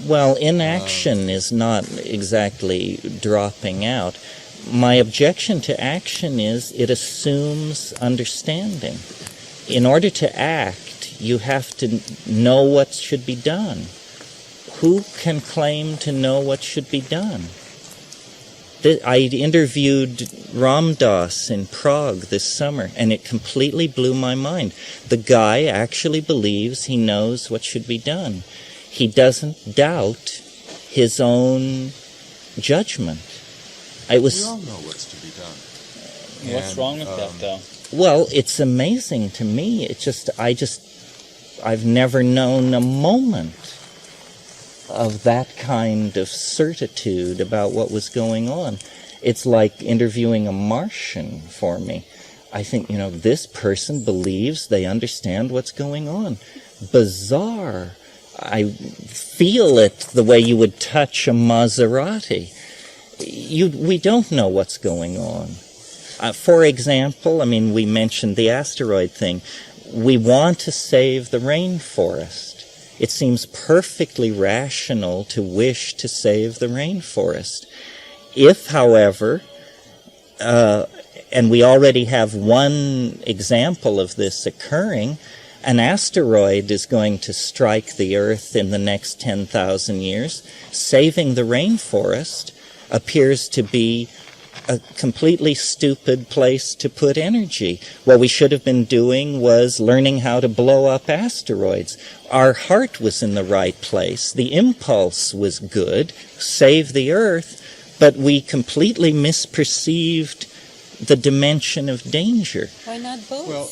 Well, inaction is not exactly dropping out. My objection to action is it assumes understanding. In order to act, you have to know what should be done. Who can claim to know what should be done? I interviewed Ram Dass in Prague this summer, and it completely blew my mind. The guy actually believes he knows what should be done. He doesn't doubt his own judgment. We all know what's to be done. What's wrong with that, though? Well, it's amazing to me. I've never known a moment of that kind of certitude about what was going on. It's like interviewing a Martian for me. I think, this person believes they understand what's going on. Bizarre. I feel it the way you would touch a Maserati. We don't know what's going on. For example, we mentioned the asteroid thing. We want to save the rainforest. It seems perfectly rational to wish to save the rainforest. If, however, and we already have one example of this occurring, an asteroid is going to strike the Earth in the next 10,000 years, saving the rainforest appears to be a completely stupid place to put energy. What we should have been doing was learning how to blow up asteroids. Our heart was in the right place. The impulse was good, save the Earth, but we completely misperceived the dimension of danger. Why not both?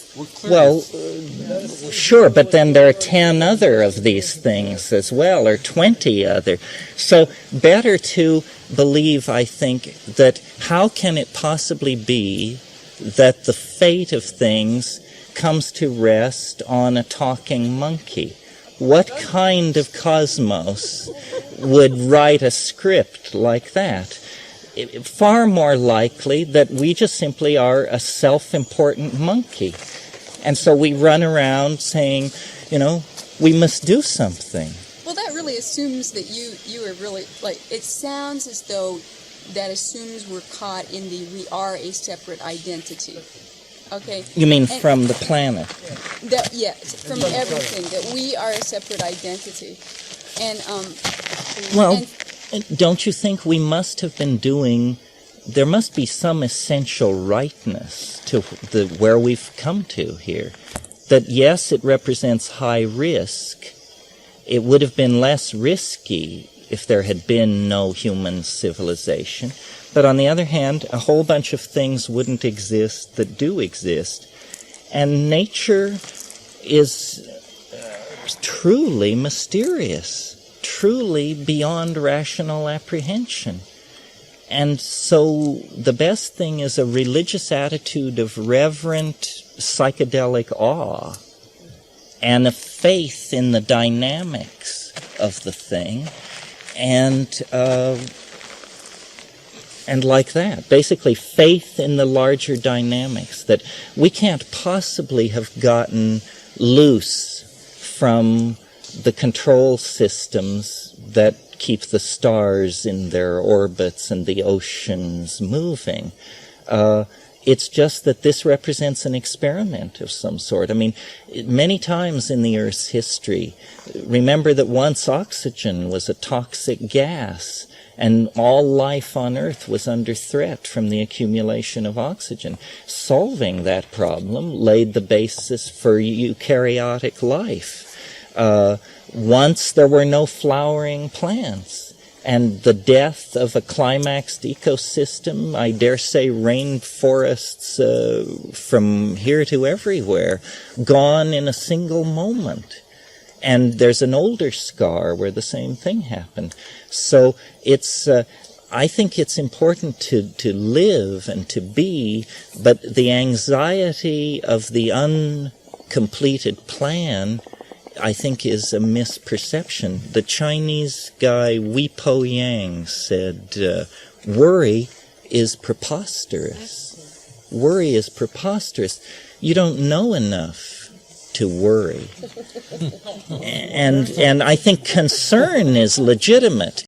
Sure, but then there are 10 other of these things as well, or 20 other. So better to believe, I think, that how can it possibly be that the fate of things comes to rest on a talking monkey? What kind of cosmos would write a script like that? Far more likely that we just simply are a self-important monkey. And so we run around saying, we must do something. Well, that really assumes that you are really, it sounds as though that assumes we're caught in the we are a separate identity. Okay? You mean from the planet? From everything, that we are a separate identity. And, don't you think we must have been there must be some essential rightness to where we've come to here? That yes, it represents high risk. It would have been less risky if there had been no human civilization. But on the other hand, a whole bunch of things wouldn't exist that do exist. And nature is truly mysterious, truly beyond rational apprehension. And so the best thing is a religious attitude of reverent psychedelic awe and a faith in the dynamics of the thing, and like that, basically faith in the larger dynamics, that we can't possibly have gotten loose from the control systems that keep the stars in their orbits and the oceans moving. It's just that this represents an experiment of some sort. Many times in the Earth's history, remember that once oxygen was a toxic gas, and all life on Earth was under threat from the accumulation of oxygen. Solving that problem laid the basis for eukaryotic life. Once there were no flowering plants, and the death of a climaxed ecosystem, I dare say rainforests from here to everywhere, gone in a single moment. And there's an older scar where the same thing happened. So I think it's important to live and to be, but the anxiety of the uncompleted plan, I think, is a misperception. The Chinese guy Wi Po Yang said, worry is preposterous. Worry is preposterous. You don't know enough to worry. And I think concern is legitimate,